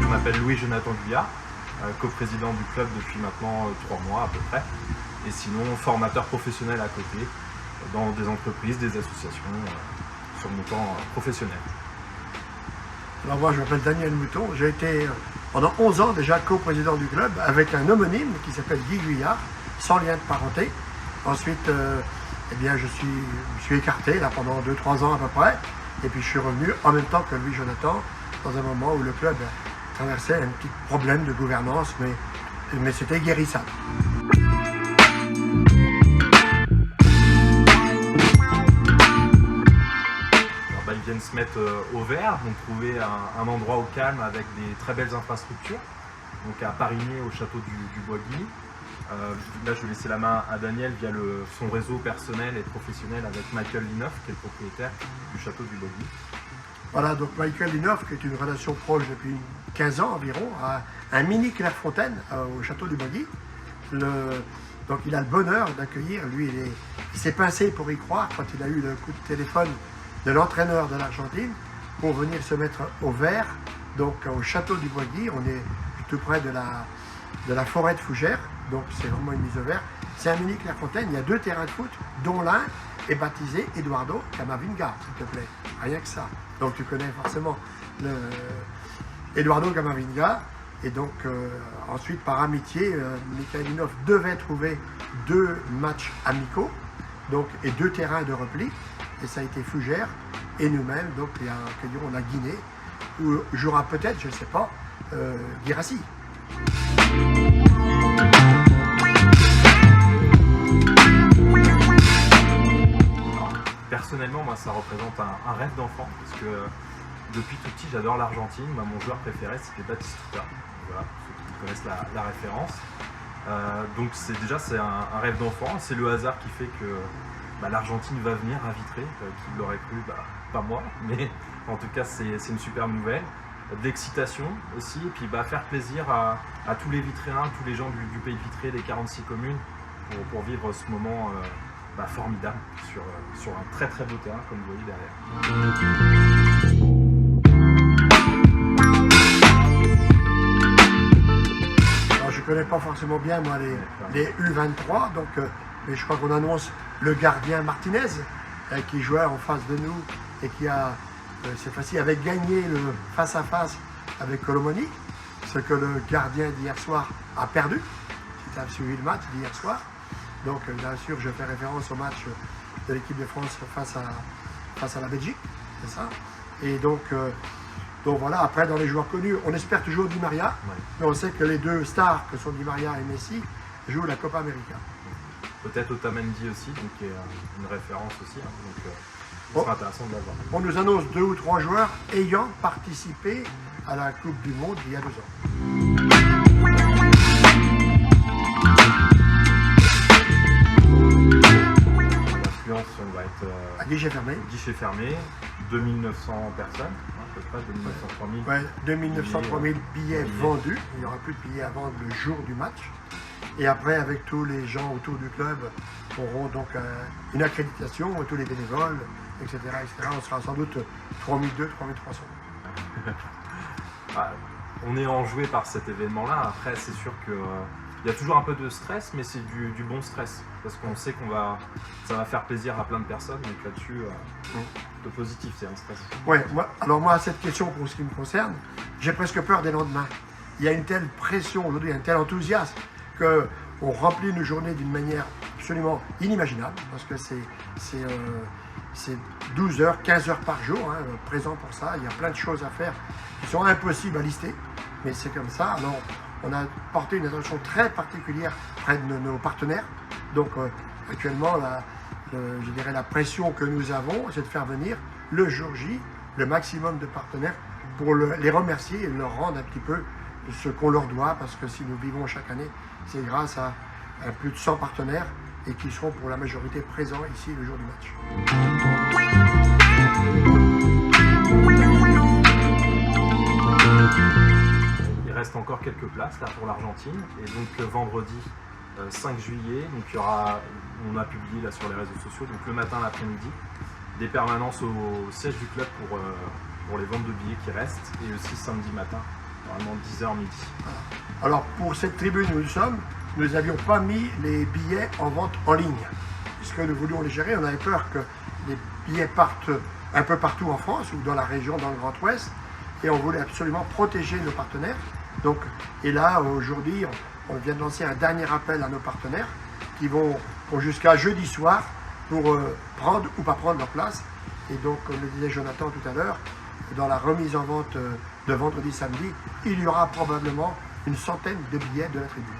Je m'appelle Louis-Jonathan Guyard, coprésident du club depuis maintenant 3 mois à peu près. Et sinon, formateur professionnel à côté, dans des entreprises, des associations, sur mon temps professionnel. Alors moi je m'appelle Daniel Mouton, j'ai été pendant 11 ans déjà coprésident du club avec un homonyme qui s'appelle Guy Guyard, sans lien de parenté. Ensuite, eh bien, je suis écarté là pendant 2-3 ans à peu près, et puis je suis revenu en même temps que Louis-Jonathan, dans un moment où le club traversait un petit problème de gouvernance, mais c'était guérissable. Ils viennent se mettre au vert, donc trouver un endroit au calme avec des très belles infrastructures, donc à Parigné au château du Bois-Guilly. Là, je vais laisser la main à Daniel via son réseau personnel et professionnel avec Michael Linoff, qui est le propriétaire du château du Bois-Guilly. Voilà, donc Michael Linoff, qui est une relation proche depuis 15 ans environ, a un mini Clairefontaine au château du Bois-Guilly. Donc il a le bonheur d'accueillir, lui il s'est pincé pour y croire quand il a eu le coup de téléphone de l'entraîneur de l'Argentine pour venir se mettre au vert, donc au château du Bois-Guilly. On est tout près de la forêt de Fougères, donc c'est vraiment une mise au vert. C'est un mini Clairefontaine, il y a 2 terrains de foot, dont l'un est baptisé Eduardo Camavinga, s'il te plaît, rien que ça. Donc tu connais forcément Eduardo Camavinga, et donc ensuite par amitié, Michael Linoff devait trouver 2 matchs amicaux, donc, et 2 terrains de repli. Et ça a été Fougères et nous-mêmes, donc accueillons la Guinée, où jouera peut-être, je ne sais pas, Guirassy. Personnellement, moi, ça représente un rêve d'enfant, parce que depuis tout petit, j'adore l'Argentine. Mon joueur préféré, c'était Batistuta. Voilà, pour ceux qui connaissent la référence. Donc c'est un rêve d'enfant, c'est le hasard qui fait que l'Argentine va venir arbitrer, qui l'aurait cru, pas moi, mais en tout cas c'est une super nouvelle, d'excitation aussi, et puis faire plaisir à tous les Vitréens, tous les gens du pays de Vitré, des 46 communes, pour vivre ce moment formidable sur un très très beau terrain comme vous voyez derrière. Alors je ne connais pas forcément bien moi les U23, donc mais je crois qu'on annonce le gardien Martinez qui jouait en face de nous et qui a cette fois-ci avait gagné le face-à-face avec Colomoni, ce que le gardien d'hier soir a perdu, si tu as suivi le match d'hier soir. Donc bien sûr je fais référence au match de l'équipe de France face à la Belgique, c'est ça. Et donc voilà, après dans les joueurs connus, on espère toujours Di Maria, mais on sait que les 2 stars que sont Di Maria et Messi jouent la Copa América. Peut-être Otamendi aussi, donc qui est une référence aussi, donc ce sera intéressant de l'avoir. On nous annonce 2 ou 3 joueurs ayant participé à la Coupe du Monde il y a 2 ans. L'affluence va être à guichet fermé. Guichet fermé, 2900 personnes, à peu près 2900-3000. Ouais, 2900-3000 billets vendus. Il n'y aura plus de billets à vendre le jour du match. Et après, avec tous les gens autour du club, auront donc une accréditation, tous les bénévoles, etc., etc. On sera sans doute 3200-3300. On est enjoué par cet événement-là. Après, c'est sûr qu'il y a toujours un peu de stress, mais c'est du bon stress. Parce qu'on sait ça va faire plaisir à plein de personnes. Donc là-dessus, le positif, c'est un stress. Ouais, moi, cette question, pour ce qui me concerne, j'ai presque peur des lendemains. Il y a une telle pression aujourd'hui, un tel enthousiasme, qu'on remplit nos journées d'une manière absolument inimaginable, parce que c'est 12 heures, 15 heures par jour, présent pour ça. Il y a plein de choses à faire qui sont impossibles à lister, mais c'est comme ça. Alors, on a porté une attention très particulière près de nos partenaires. Donc, actuellement, je dirais la pression que nous avons, c'est de faire venir le jour J le maximum de partenaires pour les remercier et leur rendre un petit peu ce qu'on leur doit, parce que si nous vivons chaque année, c'est grâce à plus de 100 partenaires et qui seront pour la majorité présents ici le jour du match. Il reste encore quelques places là pour l'Argentine. Et donc vendredi 5 juillet, donc on a publié là sur les réseaux sociaux, donc le matin, l'après-midi, des permanences au siège du club pour les ventes de billets qui restent, et aussi samedi matin, normalement 10h midi. Alors pour cette tribune où nous sommes, nous n'avions pas mis les billets en vente en ligne, puisque nous voulions les gérer. On avait peur que les billets partent un peu partout en France ou dans la région, dans le Grand Ouest, et on voulait absolument protéger nos partenaires. Donc, et là, aujourd'hui, on vient de lancer un dernier appel à nos partenaires qui vont jusqu'à jeudi soir pour prendre ou pas prendre leur place. Et donc, comme le disait Jonathan tout à l'heure, dans la remise en vente de vendredi, samedi, il y aura probablement une centaine de billets de la tribune.